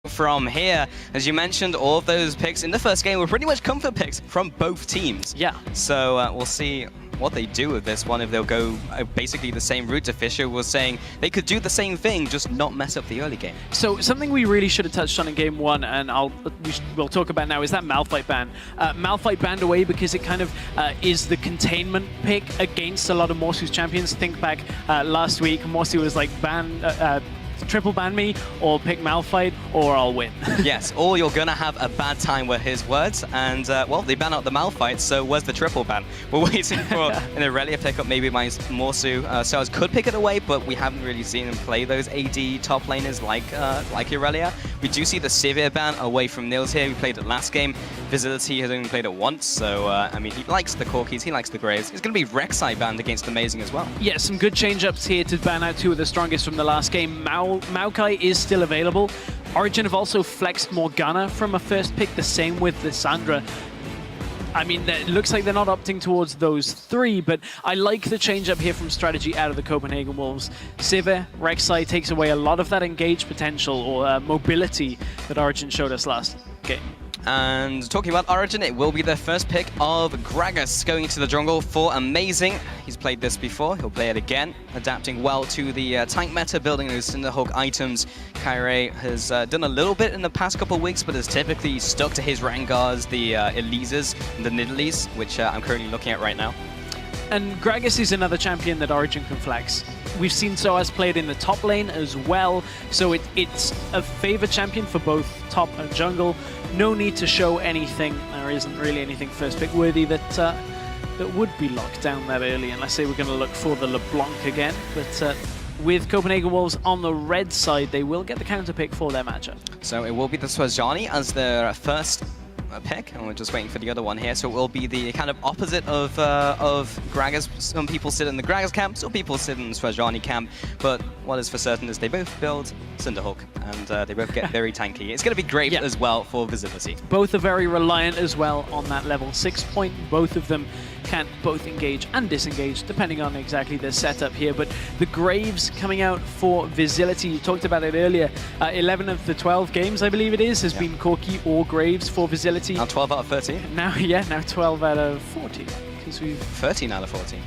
from here. As you mentioned, all of those picks in the first game were pretty much comfort picks from both teams. Yeah. So we'll see what they do with this one, if they'll go basically the same route. Fisher was saying they could do the same thing, just not mess up the early game. So something we really should have touched on in game one, and we'll talk about now, is that Malphite ban. Malphite banned away because it kind of is the containment pick against a lot of Morsu's champions. Think back last week, Morsu was like, triple ban me, or pick Malphite, or I'll win. Yes, or you're gonna have a bad time, were his words. And well, they ban out the Malphite, so where's the triple ban? We're waiting for an Aurelia pickup, maybe by Morsu. Cells could pick it away, but we haven't really seen him play those AD top laners like Aurelia. We do see the Severe ban away from Nils here. We played it last game. Visibility has only played it once, so I mean, he likes the Corkis, he likes the Graves. It's gonna be Rek'Sai banned against Amazing as well. Yeah, some good change-ups here to ban out two of the strongest from the last game. Maokai is still available. Origen have also flexed Morgana from a first pick, the same with Lissandra. I mean, it looks like they're not opting towards those three, but I like the change-up here from strategy out of the Copenhagen Wolves. Sivir, Rek'Sai takes away a lot of that engage potential or mobility that Origen showed us last game. And talking about Origen, it will be their first pick of Gragas going into the jungle for Amazing. He's played this before, he'll play it again, adapting well to the tank meta, building those Cinderhawk items. Kyrie has done a little bit in the past couple of weeks, but has typically stuck to his Rangars, the Elises, and the Nidalees, which I'm currently looking at right now. And Gragas is another champion that Origen can flex. We've seen Soaz played in the top lane as well, so it's a favored champion for both top and jungle. No need to show anything. There isn't really anything first pick worthy that would be locked down that early, unless they were going to look for the LeBlanc again. But with Copenhagen Wolves on the red side, they will get the counter pick for their matchup. So it will be the Swajani as their first pick, and we're just waiting for the other one here. So it will be the kind of opposite of Gragas. Some people sit in the Gragas camp, some people sit in the Swajani camp, but what is for certain is they both build Cinderhawk, and they both get very tanky. It's going to be great as well for visibility. Both are very reliant as well on that level 6 point. Both of them can both engage and disengage, depending on exactly the setup here. But the Graves coming out for Visibility, you talked about it earlier. 11 of the 12 games, I believe it is, has been Corki or Graves for Visibility. Now 12 out of 13? Now 12 out of 14. Because we've 13 out of 14.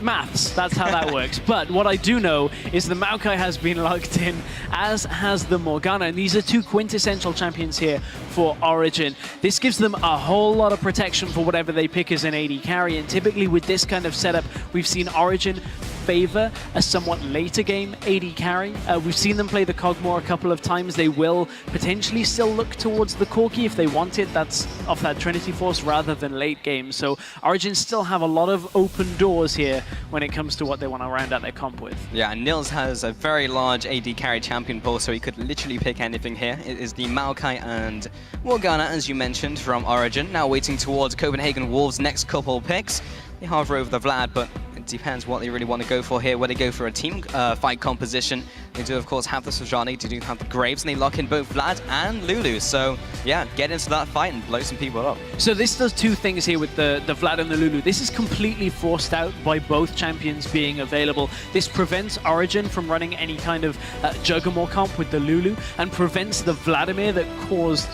Maths, that's how that works. But what I do know is the Maokai has been locked in, as has the Morgana, and these are two quintessential champions here for Origen. This gives them a whole lot of protection for whatever they pick as an AD carry, and typically with this kind of setup, we've seen Origen favor a somewhat later game AD carry. We've seen them play the Kog'Maw a couple of times. They will potentially still look towards the Corki if they want it. That's off that Trinity Force rather than late game. So Origen still have a lot of open doors here when it comes to what they want to round out their comp with. Yeah, and Nils has a very large AD carry champion pool, so he could literally pick anything here. It is the Maokai and Morgana, as you mentioned, from Origen. Now waiting towards Copenhagen Wolves' next couple picks. They hover over the Vlad, but it depends what they really want to go for here. Whether they go for a team fight composition. They do, of course, have the Swajani, they do have the Graves, and they lock in both Vlad and Lulu. So, yeah, get into that fight and blow some people up. So this does two things here with the Vlad and the Lulu. This is completely forced out by both champions being available. This prevents Origen from running any kind of Juggernaut comp with the Lulu, and prevents the Vladimir that caused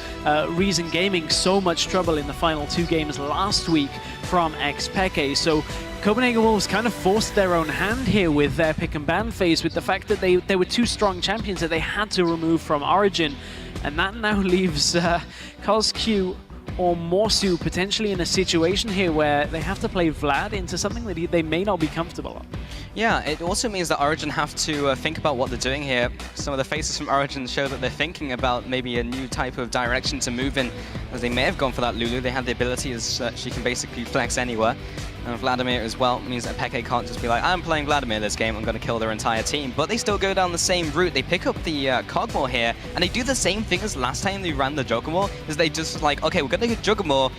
Reason Gaming so much trouble in the final two games last week from Xpeke. So Copenhagen Wolves kind of forced their own hand here with their pick and ban phase, with the fact that they were two strong champions that they had to remove from Origen. And that now leaves CosQ or Morsu potentially in a situation here where they have to play Vlad into something that they may not be comfortable on. Yeah, it also means that Origen have to think about what they're doing here. Some of the faces from Origen show that they're thinking about maybe a new type of direction to move in, as they may have gone for that Lulu. They have the ability as she can basically flex anywhere. And Vladimir as well means that Peke can't just be like, I'm playing Vladimir this game, I'm going to kill their entire team. But they still go down the same route. They pick up the Kog'Maw here, and they do the same thing as last time they ran the Juggernaut, is they just like, okay, we're going to get Juggernaut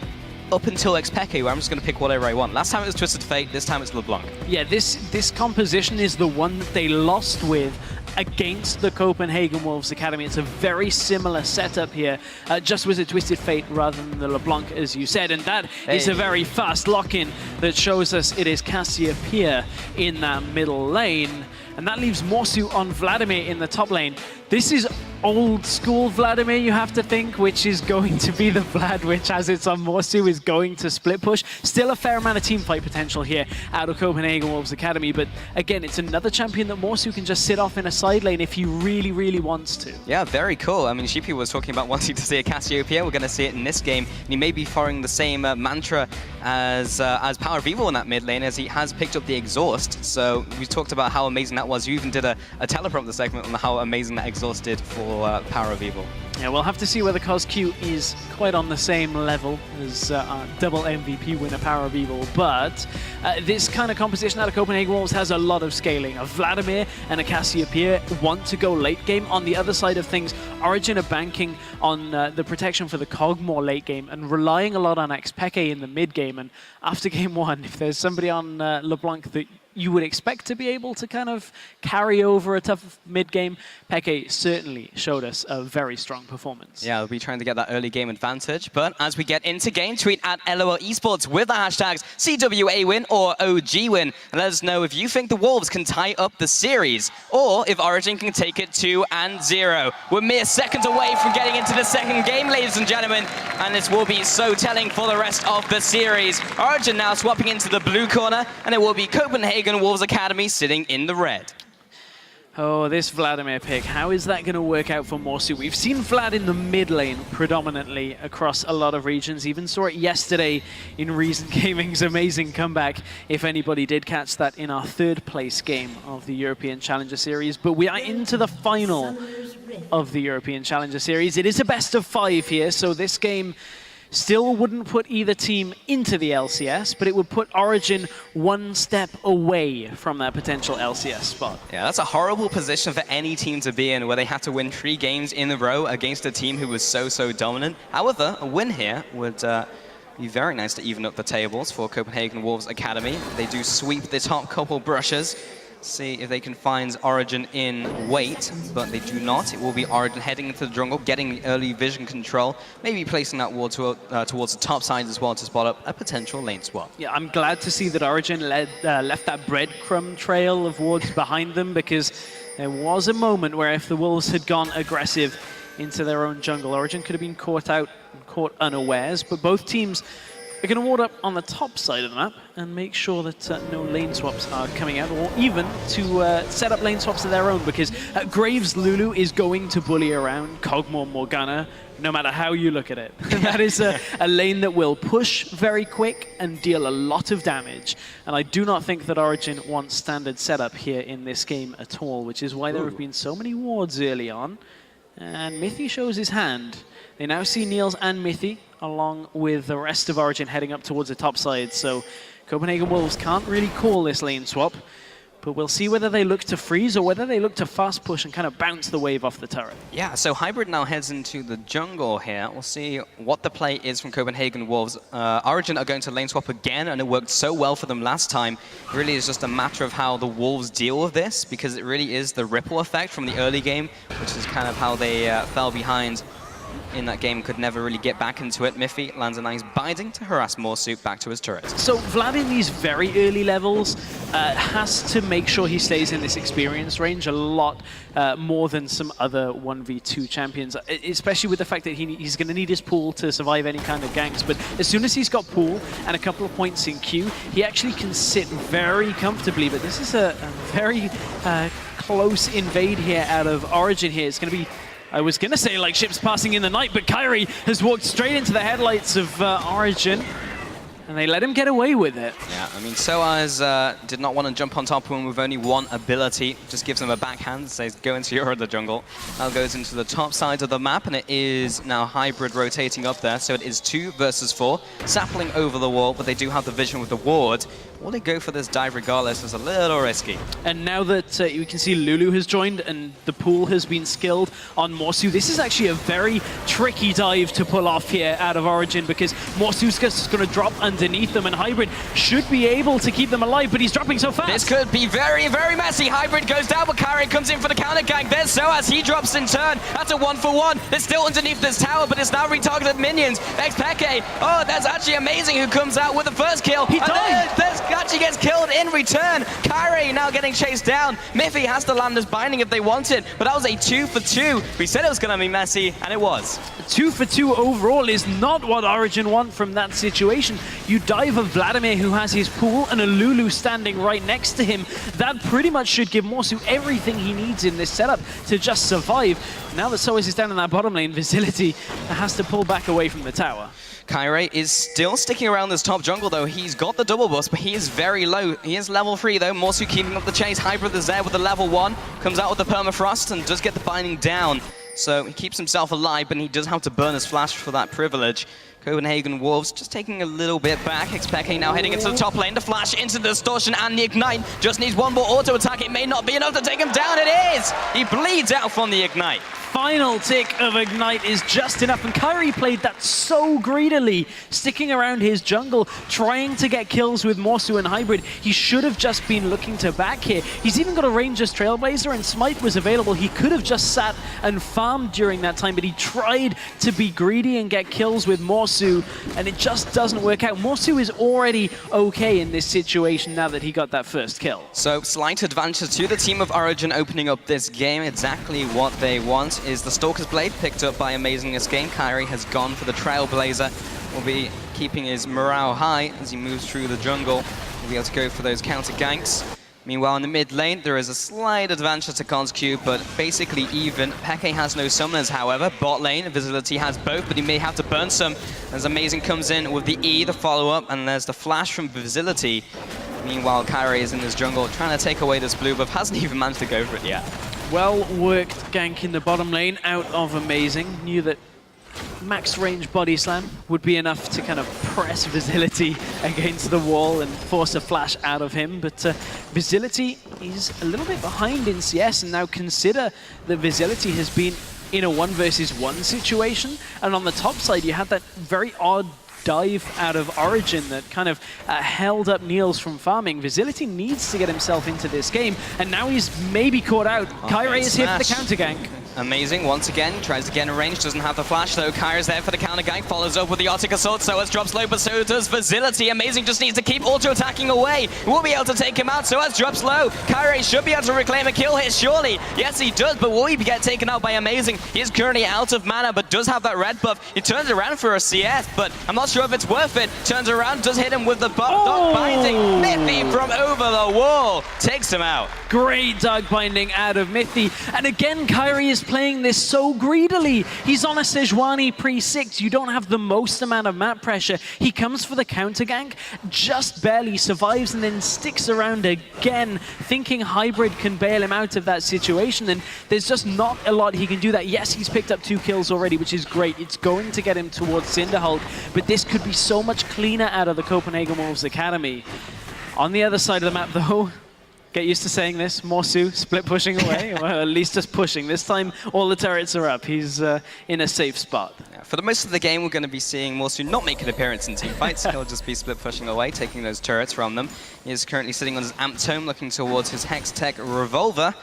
up until Xpeke, where I'm just going to pick whatever I want. Last time it was Twisted Fate, this time it's LeBlanc. Yeah, this composition is the one that they lost with against the Copenhagen Wolves Academy. It's a very similar setup here, just with a Twisted Fate rather than the LeBlanc, as you said, and that is a very fast lock-in that shows us it is Cassiopeia in that middle lane, and that leaves Morsu on Vladimir in the top lane. This is old school Vladimir, you have to think, which is going to be the Vlad which has its on Morsu, is going to split push. Still a fair amount of team fight potential here out of Copenhagen Wolves Academy, but again, it's another champion that Morsu can just sit off in a side lane if he really, really wants to. Yeah, very cool. I mean, Sheepy was talking about wanting to see a Cassiopeia. We're going to see it in this game, and he may be following the same mantra as Power of Evil in that mid lane, as he has picked up the exhaust. So we talked about how amazing that was. You even did a teleprompter segment on how amazing that exhaust did for Power of Evil. Yeah, we'll have to see whether CosQ is quite on the same level as our double MVP winner Power of Evil, but this kind of composition out of Copenhagen Wolves has a lot of scaling. A Vladimir and a Cassiopeia want to go late game. On the other side of things, Origen are banking on the protection for the Cogmore late game and relying a lot on Xpeke in the mid game. And after game one, if there's somebody on LeBlanc that you would expect to be able to kind of carry over a tough mid-game, Peke certainly showed us a very strong performance. Yeah, we'll be trying to get that early game advantage, but as we get into game, tweet at LOL Esports with the hashtags CWA win or OG win, and let us know if you think the Wolves can tie up the series, or if Origen can take it 2-0. We're mere seconds away from getting into the second game, ladies and gentlemen, and this will be so telling for the rest of the series. Origen now swapping into the blue corner, and it will be Copenhagen Wolves Academy sitting in the red. Oh, this Vladimir pick, how is that going to work out for Morsu? We've seen Vlad in the mid lane predominantly across a lot of regions. Even saw it yesterday in Reason Gaming's amazing comeback, if anybody did catch that in our third place game of the European Challenger Series. But we are into the final of the European Challenger Series. It is a best of 5 here, so this game still wouldn't put either team into the LCS, but it would put Origen one step away from that potential LCS spot. Yeah, that's a horrible position for any team to be in, where they have to win 3 games in a row against a team who was so dominant. However, a win here would be very nice to even up the tables for Copenhagen Wolves Academy. They do sweep the top couple brushes. See if they can find Origen in wait, but they do not. It will be Origen heading into the jungle, getting the early vision control, maybe placing that ward towards the top side as well to spot up a potential lane swap. Yeah, I'm glad to see that Origen left that breadcrumb trail of wards behind them, because there was a moment where if the Wolves had gone aggressive into their own jungle, Origen could have been caught out and caught unawares, but both teams are going to ward up on the top side of the map and make sure that no lane swaps are coming out, or even to set up lane swaps of their own, because Graves Lulu is going to bully around Cogmore Morgana, no matter how you look at it. That is a lane that will push very quick and deal a lot of damage. And I do not think that Origen wants standard setup here in this game at all, which is why there have been so many wards early on. And Mithy shows his hand. They now see Niels and Mithy, along with the rest of Origen heading up towards the top side. So Copenhagen Wolves can't really call this lane swap, but we'll see whether they look to freeze or whether they look to fast push and kind of bounce the wave off the turret. Yeah, so Hybrid now heads into the jungle here. We'll see what the play is from Copenhagen Wolves. Origen are going to lane swap again, and it worked so well for them last time. It really is just a matter of how the Wolves deal with this, because it really is the ripple effect from the early game, which is kind of how they fell behind in that game, could never really get back into it. Miffy lands a nice binding to harass Morsu back to his turret. So Vlad in these very early levels has to make sure he stays in this experience range a lot more than some other 1v2 champions, especially with the fact that he's going to need his pool to survive any kind of ganks. But as soon as he's got pool and a couple of points in queue, he actually can sit very comfortably. But this is a very close invade here out of Origen here. It's going to be, I was going to say like ships passing in the night, but Kyrie has walked straight into the headlights of Origen, and they let him get away with it. Yeah, I mean, Soaz did not want to jump on top of him with only one ability. Just gives him a backhand, says, go into your other jungle. Now goes into the top side of the map, and it is now Hybrid rotating up there, so it is 2 versus 4. Sapling over the wall, but they do have the vision with the ward. Will they go for this dive regardless? It's a little risky. And now that you can see Lulu has joined and the pool has been skilled on Morsu, this is actually a very tricky dive to pull off here out of Origen, because Morsu's just going to drop underneath them, and Hybrid should be able to keep them alive, but he's dropping so fast. This could be very, very messy. Hybrid goes down, but Kyrie comes in for the counter gank. There's Soaz, he drops in turn. That's a 1-for-1. They're still underneath this tower, but it's now retargeted minions. Xpeke, oh, that's actually amazing who comes out with the first kill. He died. There's He actually gets killed in return. Kyrie now getting chased down. Miffy has to land his binding if they wanted, but that was a 2 for 2. We said it was going to be messy, and it was. 2 for 2 overall is not what Origen want from that situation. You dive a Vladimir who has his pool and a Lulu standing right next to him. That pretty much should give Morsu everything he needs in this setup to just survive. Now that Soas is down in that bottom lane, Visility has to pull back away from the tower. Kyrie is still sticking around this top jungle, though. He's got the double boost, but he is very low. He is level 3, though. Morsu keeping up the chase. Hybrid is there with the level 1. Comes out with the permafrost and does get the binding down. So he keeps himself alive, but he does have to burn his flash for that privilege. Copenhagen Wolves just taking a little bit back. Xpeke now heading into the top lane. The flash into the distortion and the ignite. Just needs one more auto attack. It may not be enough to take him down. It is! He bleeds out from the ignite. Final tick of Ignite is just enough, and Kyrie played that so greedily, sticking around his jungle, trying to get kills with Morsu and Hybrid. He should have just been looking to back here. He's even got a Ranger's Trailblazer, and Smite was available. He could have just sat and farmed during that time, but he tried to be greedy and get kills with Morsu, and it just doesn't work out. Morsu is already okay in this situation now that he got that first kill. So slight advantage to the team of Origen opening up this game. Exactly what they want is the Stalker's Blade, picked up by Amazing this game. Kyrie has gone for the Trailblazer. Will be keeping his morale high as he moves through the jungle. He'll be able to go for those counter ganks. Meanwhile, in the mid lane, there is a slight advantage to Conscue, but basically even. Peke has no summoners, however. Bot lane, Visility has both, but he may have to burn some as Amazing comes in with the E, the follow-up, and there's the flash from Visility. Meanwhile, Kyrie is in his jungle, trying to take away this blue buff. Hasn't even managed to go for it yet. Well-worked gank in the bottom lane out of Amazing. Knew that max range body slam would be enough to kind of press Visility against the wall and force a flash out of him, but Visility is a little bit behind in CS, and now consider that Visility has been in a 1 versus 1 situation, and on the top side you had that very odd dive out of Origen that kind of held up Niels from farming. Visility needs to get himself into this game, and now he's maybe caught out. Kyrie is here for the counter gank. Amazing, once again, tries to get in range, doesn't have the flash though. Kyrie's there for the counter gank, follows up with the Arctic Assault, Soas drops low, but so does Visility. Amazing just needs to keep auto-attacking away. We'll be able to take him out, Soas drops low. Kyrie should be able to reclaim a kill hit, surely. Yes, he does, but will he get taken out by Amazing? He is currently out of mana, but does have that red buff. He turns around for a CS, but I'm not sure if it's worth it. Turns around, does hit him with the dog binding. Miffy from over the wall takes him out. Great dog binding out of Miffy, and again Kyrie is playing this so greedily. He's on a Sejuani pre-6. You don't have the most amount of map pressure. He comes for the counter gank, just barely survives, and then sticks around again, thinking Hybrid can bail him out of that situation, and there's just not a lot he can do that. Yes, he's picked up 2 kills already, which is great. It's going to get him towards Cinderhulk, but this could be so much cleaner out of the Copenhagen Wolves Academy. On the other side of the map, though, get used to saying this, Morsu split pushing away, or at least just pushing. This time, all the turrets are up. He's in a safe spot. Yeah, for the most of the game, we're going to be seeing Morsu not make an appearance in teamfights. He'll just be split pushing away, taking those turrets from them. He is currently sitting on his Amp Tome, looking towards his Hex Tech Revolver,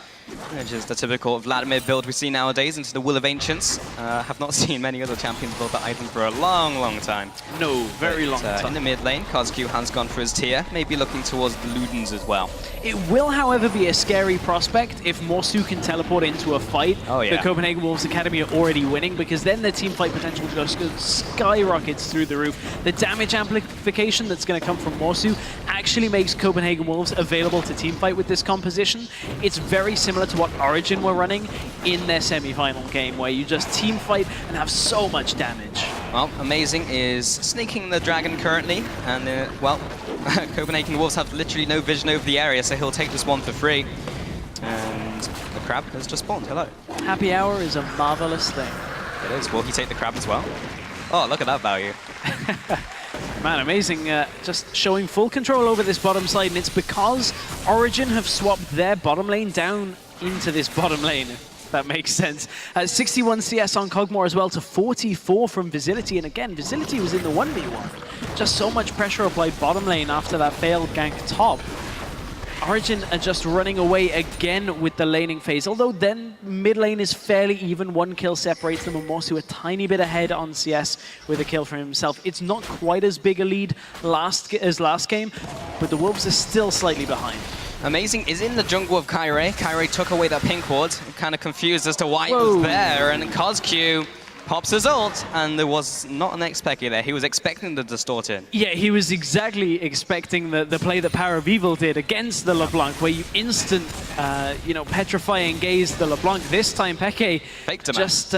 which is the typical Vladimir build we see nowadays into the Will of Ancients. Have not seen many other champions build that item for a long, long time. No, very long time. In the mid lane, Conscue has gone for his tier, maybe looking towards the Ludens as well. It will, however, be a scary prospect if Morsu can teleport into a fight. Oh, yeah. The Copenhagen Wolves Academy are already winning, because then their team fight potential just skyrockets through the roof. The damage amplification that's going to come from Morsu actually makes Copenhagen Wolves available to team fight with this composition. It's very similar to what Origen were running in their semi-final game, where you just team fight and have so much damage. Well, Amazing is sneaking the dragon currently, and well, Copenhagen Wolves have literally no vision over the area, so he'll take this one for free. And the crab has just spawned. Hello. Happy hour is a marvelous thing. It is. Will he take the crab as well? Oh, look at that value. Man, Amazing, just showing full control over this bottom side, and it's because Origen have swapped their bottom lane down into this bottom lane, if that makes sense. 61 CS on Cogmore as well to 44 from Visility, and again, Visility was in the 1v1. Just so much pressure applied bottom lane after that failed gank top. Origen are just running away again with the laning phase, although then mid lane is fairly even. 1 kill separates them, and Morsu a tiny bit ahead on CS with a kill for himself. It's not quite as big a lead as last game, but the Wolves are still slightly behind. Amazing is in the jungle of Kyrie. Kyrie took away that pink ward, kind of confused as to why it was there, and CosQ pops his ult, and there was not an X-Pecky there. He was expecting the distort in. Yeah, he was exactly expecting the play that Power of Evil did against the LeBlanc, where you instant, petrify and gaze the LeBlanc. This time, Peke just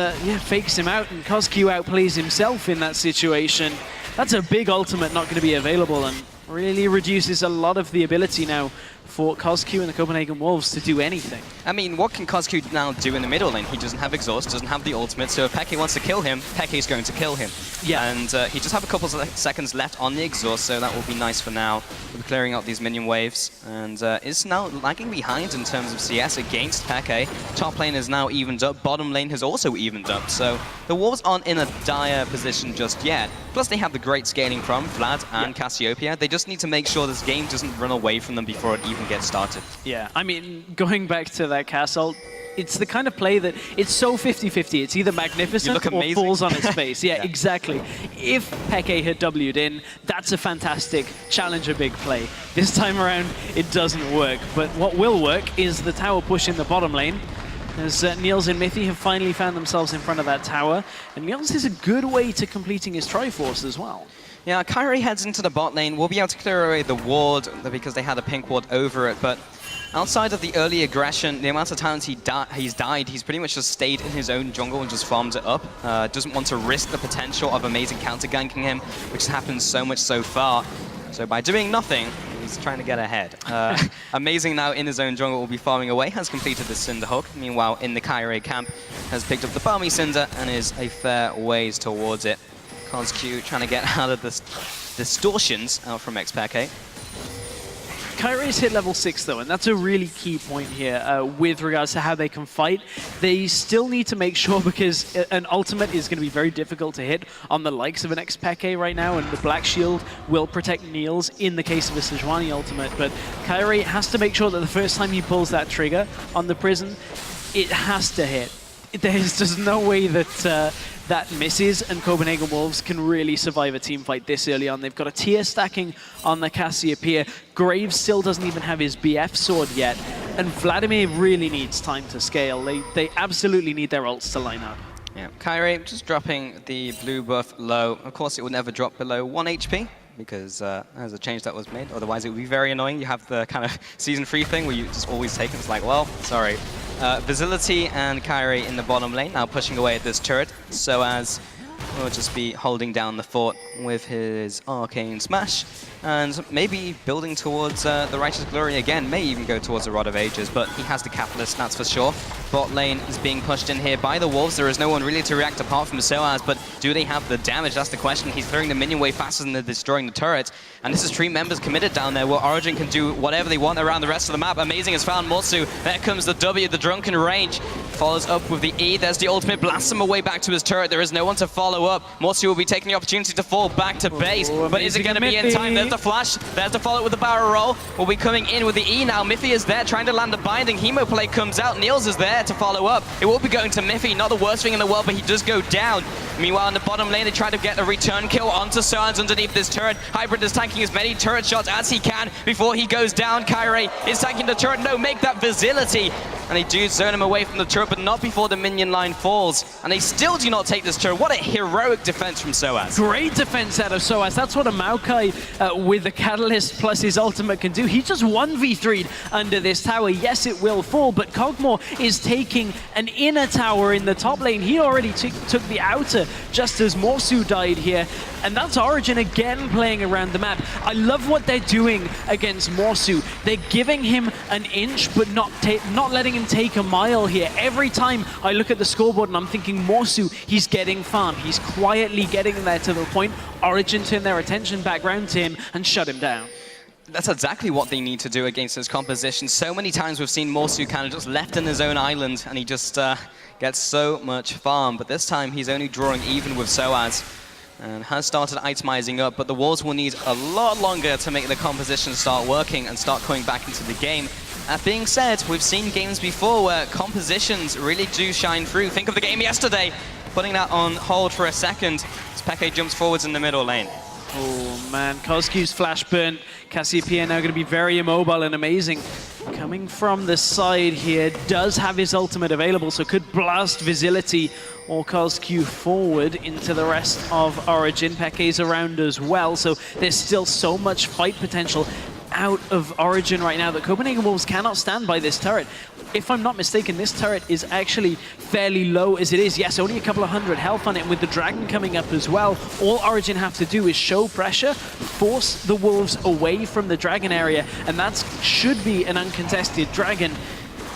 fakes him out, and CosQ outplays himself in that situation. That's a big ultimate not going to be available, and really reduces a lot of the ability now for CosQ and the Copenhagen Wolves to do anything. I mean, what can CosQ now do in the middle lane? He doesn't have exhaust, doesn't have the ultimate, so if Peke wants to kill him, Peke's going to kill him. Yeah. And he just have a couple of seconds left on the exhaust, so that will be nice for now. We're clearing out these minion waves, and is now lagging behind in terms of CS against Peke. Top lane is now evened up, bottom lane has also evened up, so the Wolves aren't in a dire position just yet. Plus they have the great scaling from Vlad and Cassiopeia. They just need to make sure this game doesn't run away from them before it even gets started. Yeah, I mean, going back to that castle, it's the kind of play that it's so 50-50. It's either magnificent or falls on its face. Yeah, exactly. If Peke had W'd in, that's a fantastic challenger big play. This time around, it doesn't work. But what will work is the tower push in the bottom lane, as Niels and Mithy have finally found themselves in front of that tower. And Niels is a good way to completing his Triforce as well. Yeah, Kyrie heads into the bot lane. We'll be able to clear away the ward because they had a pink ward over it, but outside of the early aggression, the amount of times he's died, he's pretty much just stayed in his own jungle and just farms it up. Doesn't want to risk the potential of amazing counter-ganking him, which has happened so much so far. So by doing nothing, he's trying to get ahead. Amazing now in his own jungle will be farming away, has completed the Cinder Hook. Meanwhile, in the Kyrie camp, has picked up the Farmy Cinder and is a fair ways towards it. CosQ trying to get out of the distortions out from X-Peke. Kyrie's hit level 6 though, and that's a really key point here with regards to how they can fight. They still need to make sure, because an ultimate is going to be very difficult to hit on the likes of an X-Peke right now, and the Black Shield will protect Niels in the case of a Sejuani ultimate, but Kyrie has to make sure that the first time he pulls that trigger on the prison, it has to hit. There's just no way that that misses, and Copenhagen Wolves can really survive a team fight this early on. They've got a tier stacking on the Cassiopeia. Graves still doesn't even have his BF sword yet, and Vladimir really needs time to scale. They absolutely need their ults to line up. Yeah, Kyrie just dropping the blue buff low. Of course, it would never drop below 1 HP. Because there's a change that was made. Otherwise, it would be very annoying. You have the kind of Season 3 thing where you just always take it. It's like, well, sorry. Facility and Kyrie in the bottom lane, now pushing away at this turret. So as will just be holding down the fort with his Arcane Smash. And maybe building towards the Righteous Glory again. May even go towards the Rod of Ages, but he has the Catalyst, that's for sure. Bot lane is being pushed in here by the Wolves. There is no one really to react apart from Soaz, but do they have the damage? That's the question. He's clearing the minion wave faster than they're destroying the turret. And this is 3 members committed down there, where Origen can do whatever they want around the rest of the map. Amazing has found Morsu. There comes the W, the Drunken Rage. Follows up with the E. There's the ultimate. Blasts him away back to his turret. There is no one to follow up. Morsu will be taking the opportunity to fall back to base. But is it going to be in time? There's the flash. There's the follow with the barrel roll. Will be coming in with the E now. Miffy is there trying to land the binding. Hemo play comes out. Niels is there to follow up. It will be going to Miffy. Not the worst thing in the world, but he does go down. Meanwhile, in the bottom lane, they try to get a return kill onto Soaz underneath this turret. Hybrid is tanking as many turret shots as he can before he goes down. Kyrie is tanking the turret. No, make that Facility. And they do zone him away from the turret, but not before the minion line falls. And they still do not take this turret. What a heroic defense from Soaz. Great defense out of Soaz. That's what a Maokai with the Catalyst plus his ultimate can do. He just 1v3'd under this tower. Yes, it will fall, but Kog'Maw is taking an inner tower in the top lane. He already took the outer just as Morsu died here. And that's Origen again playing around the map. I love what they're doing against Morsu. They're giving him an inch, but not letting him take a mile here. Every time I look at the scoreboard and I'm thinking Morsu, he's getting farm. He's quietly getting there to the point. Origen turned their attention back round to him and shut him down. That's exactly what they need to do against this composition. So many times we've seen Morsu kind of just left in his own island and he just gets so much farm. But this time he's only drawing even with Soaz. and has started itemizing up, but the Wolves will need a lot longer to make the composition start working and start coming back into the game. That being said, we've seen games before where compositions really do shine through. Think of the game yesterday, putting that on hold for a second as Peke jumps forwards in the middle lane. Oh man, Kozki's flash burnt. Cassiopeia now going to be very immobile and amazing. Coming from the side here, does have his ultimate available, so could blast Visility or Kozki forward into the rest of Origen. Peke's around as well, so there's still so much fight potential out of Origen right now that Copenhagen Wolves cannot stand by this turret. If I'm not mistaken, this turret is actually fairly low as it is. Yes, only a couple of hundred health on it, and with the Dragon coming up as well, all Origen have to do is show pressure, force the Wolves away from the Dragon area, and that should be an uncontested Dragon.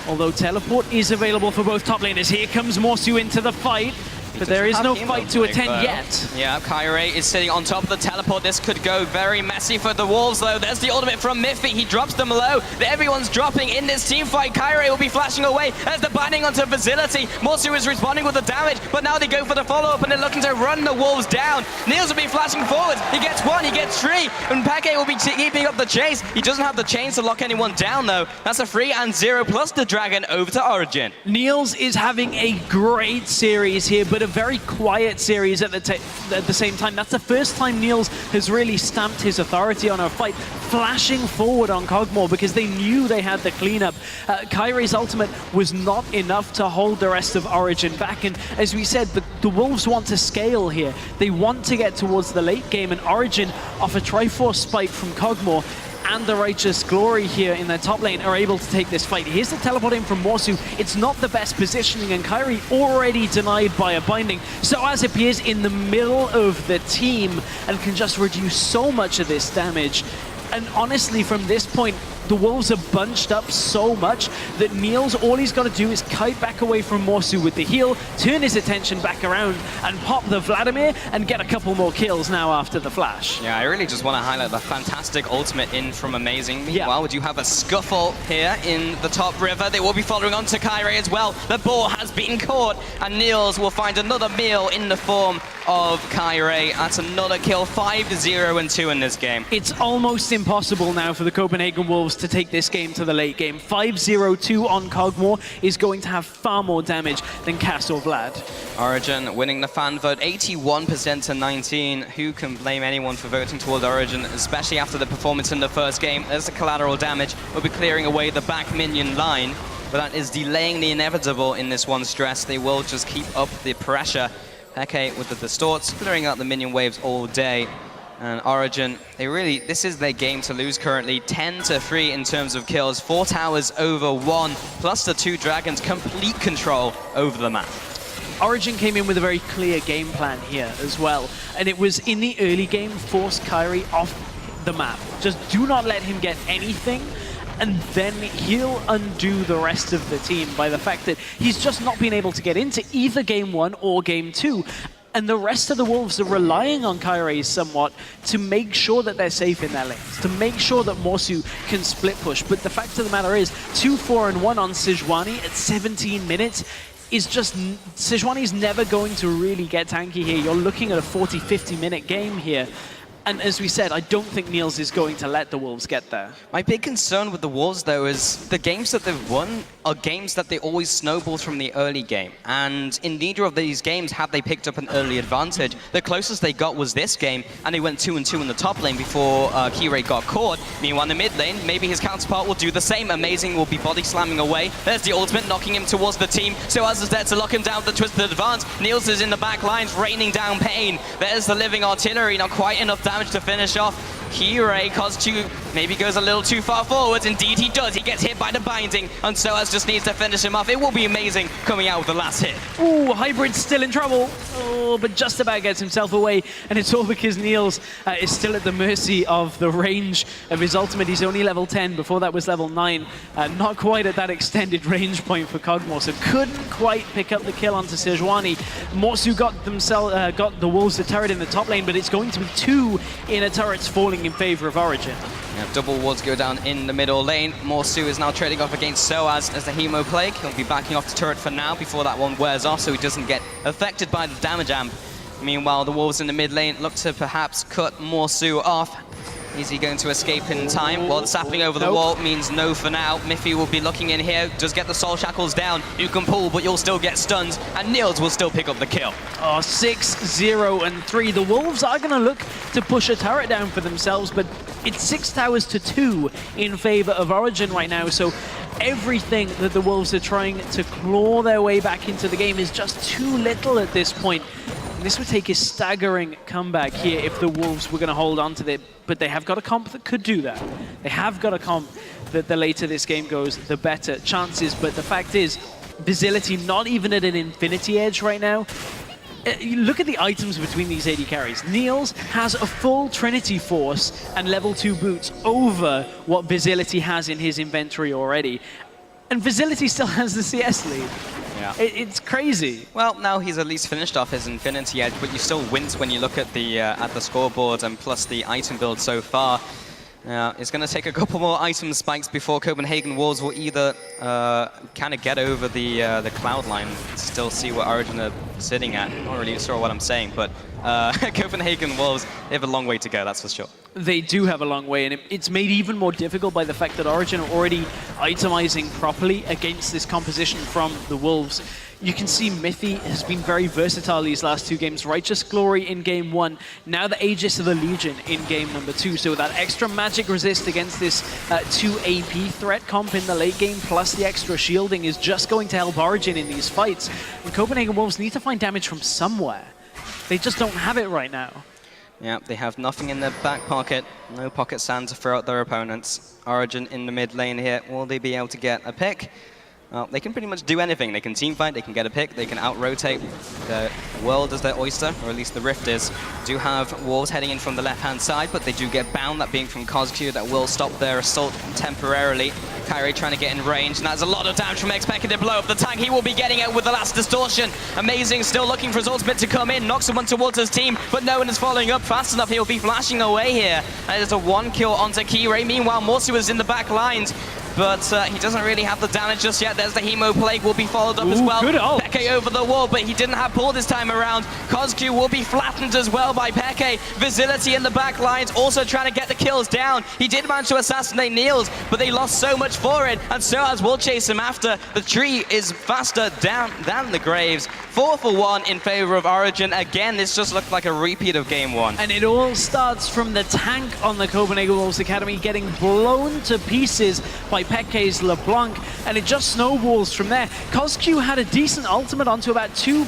Although teleport is available for both top laners. Here comes Morsu into the fight. But there is no fight to attend yet. Yeah, Kyrie is sitting on top of the teleport. This could go very messy for the Wolves, though. There's the ultimate from Miffy. He drops them low. Everyone's dropping in this team fight. Kyrie will be flashing away as the binding onto Visility. Morsu is responding with the damage, but now they go for the follow-up, and they're looking to run the Wolves down. Niels will be flashing forward. He gets one, he gets three, and Peke will be keeping up the chase. He doesn't have the chains to lock anyone down, though. That's a 3-0 plus the Dragon over to Origen. Niels is having a great series here, but a very quiet series at the same time. That's the first time Niels has really stamped his authority on a fight, flashing forward on Kog'Maw because they knew they had the cleanup. Kyrie's ultimate was not enough to hold the rest of Origen back, and as we said, the Wolves want to scale here. They want to get towards the late game, and Origen, off a Triforce spike from Kog'Maw and the Righteous Glory here in their top lane, are able to take this fight. Here's the teleport in from Morsu. It's not the best positioning, and Kyrie already denied by a binding. SOAS appears in the middle of the team and can just reduce so much of this damage. And honestly, from this point, the Wolves are bunched up so much that Niels, all he's got to do is kite back away from Morsu with the heal, turn his attention back around, and pop the Vladimir and get a couple more kills now after the flash. Yeah, I really just want to highlight the fantastic ultimate in from Amazing. Meanwhile, we do have a scuffle here in the top river. They will be following on to Kyrie as well. The ball has been caught, and Niels will find another meal in the form of Kyrie. That's another kill, 5-0-2 in this game. It's almost impossible now for the Copenhagen Wolves to take this game to the late game. 5-0-2 on Kog'Maw is going to have far more damage than Cass or Vlad. Origen winning the fan vote 81% to 19. Who can blame anyone for voting towards Origen, especially after the performance in the first game? There's the collateral damage. We'll be clearing away the back minion line, but that is delaying the inevitable in this one stress. They will just keep up the pressure. Peke with the distorts, clearing out the minion waves all day. And Origen, this is their game to lose currently. 10-3 in terms of kills, 4 towers over 1, plus the 2 dragons, complete control over the map. Origen came in with a very clear game plan here as well, and it was in the early game, force Kyrie off the map. Just do not let him get anything, and then he'll undo the rest of the team by the fact that he's just not been able to get into either game 1 or game 2. And the rest of the Wolves are relying on Kyrie somewhat to make sure that they're safe in their lanes, to make sure that Morsu can split push. But the fact of the matter is, 2-4-1 on Sejuani at 17 minutes is just... Sejuani's never going to really get tanky here. You're looking at a 40-50 minute game here. And as we said, I don't think Niels is going to let the Wolves get there. My big concern with the Wolves, though, is the games that they've won are games that they always snowballed from the early game. And in neither of these games have they picked up an early advantage. The closest they got was this game, and they went 2-2 in the top lane before Kyrie got caught. Meanwhile, in the mid lane, maybe his counterpart will do the same. Amazing will be body slamming away. There's the ultimate, knocking him towards the team. SOAS is there to lock him down with the twisted advance. Niels is in the back lines, raining down pain. There's the living artillery, not quite enough damage to finish off. Kyrie, Kozchu maybe goes a little too far forwards. Indeed he does. He gets hit by the binding, and SOAS just needs to finish him off. It will be Amazing coming out with the last hit. Ooh, Hybrid's still in trouble. Oh, but just about gets himself away, and it's all because Niels is still at the mercy of the range of his ultimate. He's only level 10. Before that was level 9. Not quite at that extended range point for Kog'Maw, so couldn't quite pick up the kill onto Sejuani. Morsu got the Wolves the turret in the top lane, but it's going to be 2 inner turrets falling in favor of Origen. Yeah, double wards go down in the middle lane. Morsu is now trading off against SOAS as the Hemo Plague. He'll be backing off the turret for now before that one wears off, so he doesn't get affected by the damage amp. Meanwhile, the Wolves in the mid lane look to perhaps cut Morsu off. Is he going to escape in time? Well, sapling over the wall means no for now. Miffy will be looking in here, does get the soul shackles down. You can pull, but you'll still get stunned, and Niels will still pick up the kill. Oh, 6-0-3. The Wolves are going to look to push a turret down for themselves, but it's 6 towers to 2 in favor of Origen right now, so everything that the Wolves are trying to claw their way back into the game is just too little at this point. This would take a staggering comeback here if the Wolves were going to hold on to it, but they have got a comp that could do that. They have got a comp that the later this game goes, the better chances, but the fact is, Visility not even at an infinity edge right now. You look at the items between these AD carries. Niels has a full Trinity Force and level 2 boots over what Visility has in his inventory already. And Visility still has the CS lead. Yeah. It's crazy. Well, now he's at least finished off his Infinity Edge, but you still wince when you look at the scoreboard and plus the item build so far. It's going to take a couple more item spikes before Copenhagen Wolves will either kind of get over the cloud line and still see what Origen are sitting at. Not really sure what I'm saying, but Copenhagen Wolves, they have a long way to go, that's for sure. They do have a long way, and it's made even more difficult by the fact that Origen are already itemizing properly against this composition from the Wolves. You can see Miffy has been very versatile these last 2 games. Righteous Glory in game 1, now the Aegis of the Legion in game number 2. So that extra magic resist against this 2 AP threat comp in the late game, plus the extra shielding is just going to help Origen in these fights. And Copenhagen Wolves need to find damage from somewhere. They just don't have it right now. Yeah, they have nothing in their back pocket. No pocket sand to throw at their opponents. Origen in the mid lane here. Will they be able to get a pick? Well, they can pretty much do anything. They can teamfight, they can get a pick, they can out-rotate. The world is their oyster, or at least the Rift is. Do have Wolves heading in from the left-hand side, but they do get bound, that being from COSQ. That will stop their assault temporarily. Kyrie trying to get in range, and that's a lot of damage from Xpeke to blow up the tank. He will be getting it with the last distortion. Amazing, still looking for his ultimate to come in. Knocks someone towards his team, but no one is following up fast enough. He'll be flashing away here. And there's a 1 kill onto Kyrie. Meanwhile, Morsu is in the back lines. But he doesn't really have the damage just yet. There's the Hemo Plague, will be followed up as well. Peke over the wall, but he didn't have pull this time around. COSQ will be flattened as well by Peke. Visility in the back lines, also trying to get the kills down. He did manage to assassinate Niels, but they lost so much for it, and Soaz will chase him after. The tree is faster down than the Graves. 4 for 1 in favor of Origen. Again, this just looked like a repeat of game 1. And it all starts from the tank on the Copenhagen Wolves Academy getting blown to pieces by Peke's LeBlanc, and it just snowballs from there. COSQ had a decent ultimate onto about two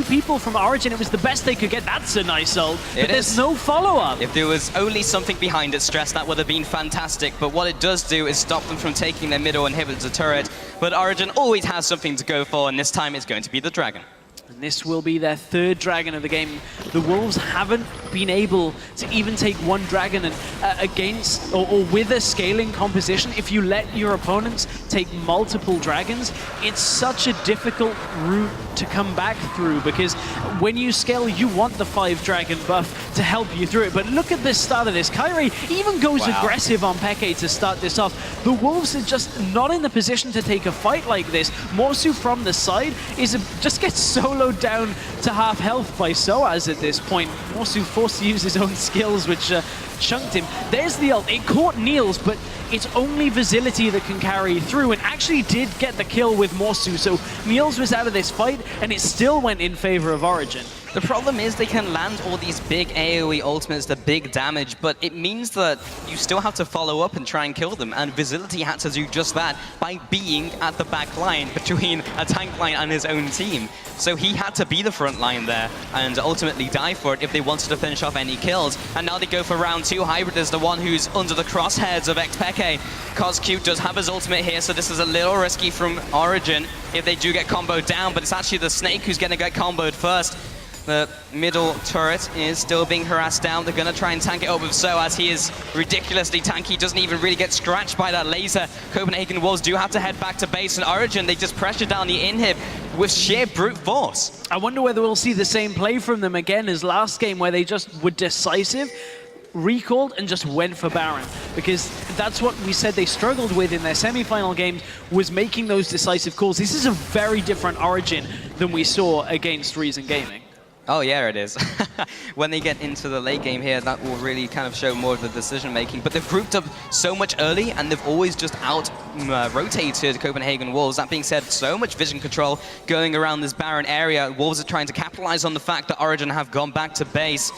people from Origen. It was the best they could get. That's a nice ult, but there's no follow-up. If there was only something behind it, Stress, that would have been fantastic, but what it does do is stop them from taking their middle inhibitor turret. But Origen always has something to go for, and this time it's going to be the Dragon. And this will be their 3rd Dragon of the game. The Wolves haven't been able to even take 1 Dragon and, against or with a scaling composition. If you let your opponents take multiple Dragons, it's such a difficult route to come back through, because when you scale, you want the 5 Dragon buff to help you through it. But look at the start of this. Kyrie even goes aggressive on Peke to start this off. The Wolves are just not in the position to take a fight like this. Morsu from the side just gets soloed down to half health by Soaz at this point. Morsu forced to use his own skills, which chunked him. There's the ult. It caught Niels, but it's only Visility that can carry through, and actually did get the kill with Morsu. So Niels was out of this fight, and it still went in favor of Origen. The problem is they can land all these big AoE ultimates, the big damage, but it means that you still have to follow up and try and kill them, and Visility had to do just that by being at the back line between a tank line and his own team. So he had to be the front line there and ultimately die for it if they wanted to finish off any kills. And now they go for round 2. Hybrid is the one who's under the crosshairs of Xpeke. COSQ does have his ultimate here, so this is a little risky from Origen if they do get comboed down, but it's actually the Snake who's going to get comboed first. The middle turret is still being harassed down. They're going to try and tank it up with Soaz. He is ridiculously tanky, doesn't even really get scratched by that laser. Copenhagen Wolves do have to head back to base, and Origen, they just pressure down the inhib with sheer brute force. I wonder whether we'll see the same play from them again as last game, where they just were decisive, recalled, and just went for Baron, because that's what we said they struggled with in their semi-final games, was making those decisive calls. This is a very different Origen than we saw against Reason Gaming. Oh yeah, it is. When they get into the late game here, that will really kind of show more of the decision making. But they've grouped up so much early, and they've always just rotated Copenhagen Wolves. That being said, so much vision control going around this barren area. Wolves are trying to capitalize on the fact that Origen have gone back to base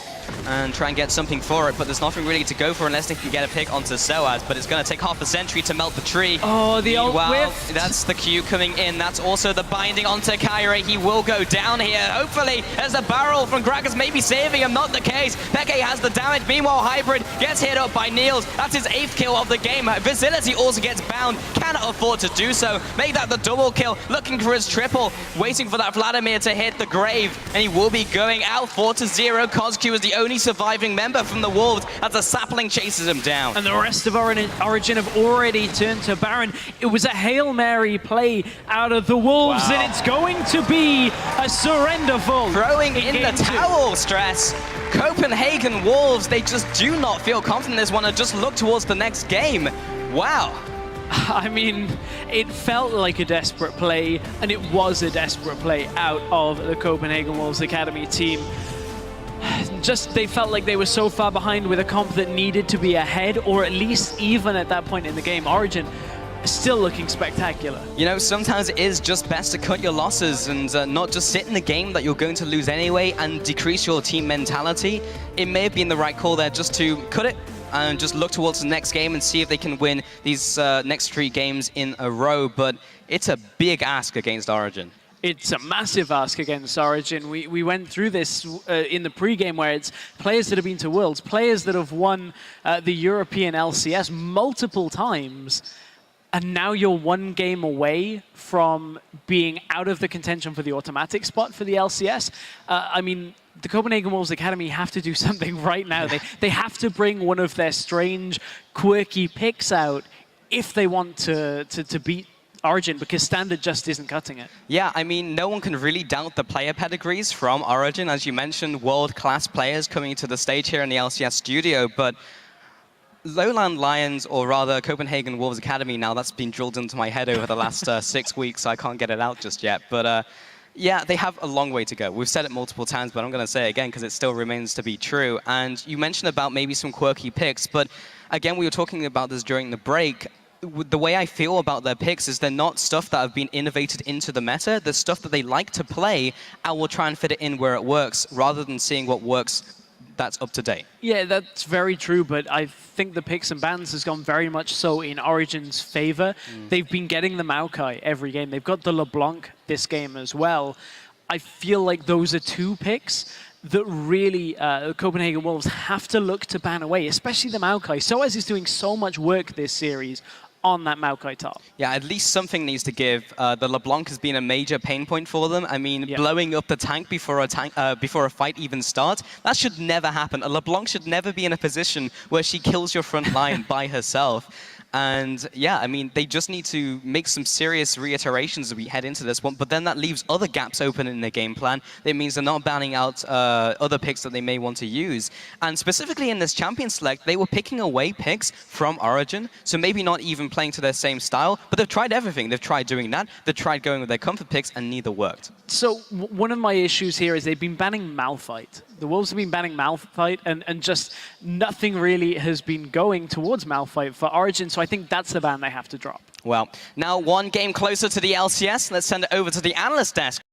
and try and get something for it. But there's nothing really to go for unless they can get a pick onto CWA. But it's going to take half a century to melt the tree. Oh, the old whiff. That's the Q coming in. That's also the binding onto Kyrie. He will go down here. Hopefully, there's a barrel from Gragas maybe saving him. Not the case. Peke has the damage. Meanwhile, Hybrid gets hit up by Niels. That's his 8th kill of the game. Visility also gets bound. Cannot afford to do so. Make that the double kill. Looking for his triple. Waiting for that Vladimir to hit the grave. And he will be going out 4-0. CosQ is the only surviving member from the Wolves as the sapling chases him down. And the rest of Origen have already turned to Baron. It was a Hail Mary play out of the Wolves, Wow. and it's going to be a surrender vault. Throwing in the towel, Stress. Copenhagen Wolves, they just do not feel confident in this one and just look towards the next game. Wow. I mean, it felt like a desperate play, and it was a desperate play out of the Copenhagen Wolves Academy team. Just, they felt like they were so far behind with a comp that needed to be ahead, or at least even at that point in the game. Origen still looking spectacular. You know, sometimes it is just best to cut your losses and not just sit in the game that you're going to lose anyway and decrease your team mentality. It may have been the right call there just to cut it and just look towards the next game and see if they can win these next 3 games in a row. But it's a big ask against Origen. It's a massive ask against Origen. We went through this in the pregame where it's players that have been to Worlds, players that have won the European LCS multiple times, and now you're 1 game away from being out of the contention for the automatic spot for the LCS. I mean, the Copenhagen Wolves Academy have to do something right now. They have to bring one of their strange, quirky picks out if they want to beat Origen, because Standard just isn't cutting it. Yeah, I mean, no one can really doubt the player pedigrees from Origen. As you mentioned, world-class players coming to the stage here in the LCS studio, but Lowland Lions, or rather Copenhagen Wolves Academy, now that's been drilled into my head over the last 6 weeks, so I can't get it out just yet. But yeah, they have a long way to go. We've said it multiple times, but I'm going to say it again because it still remains to be true. And you mentioned about maybe some quirky picks, but again, we were talking about this during the break. The way I feel about their picks is they're not stuff that have been innovated into the meta. They're stuff that they like to play and will try and fit it in where it works, rather than seeing what works that's up to date. Yeah, that's very true, but I think the picks and bans has gone very much so in Origen's favor. They've been getting the Maokai every game. They've got the LeBlanc this game as well. I feel like those are 2 picks that really Copenhagen Wolves have to look to ban away, especially the Maokai. CWA is doing so much work this series on that Maokai top. Yeah, at least something needs to give. The LeBlanc has been a major pain point for them. I mean, blowing up the tank before a fight even starts, that should never happen. A LeBlanc should never be in a position where she kills your front line by herself. And yeah, I mean, they just need to make some serious reiterations as we head into this one, but then that leaves other gaps open in their game plan. It means they're not banning out other picks that they may want to use. And specifically in this champion select, they were picking away picks from Origen, so maybe not even playing to their same style, but they've tried everything. They've tried doing that, they've tried going with their comfort picks, and neither worked. So one of my issues here is they've been banning Malphite. The Wolves have been banning Malphite, and just nothing really has been going towards Malphite for Origen, so I think that's the ban they have to drop. Well, now 1 game closer to the LCS. Let's send it over to the analyst desk.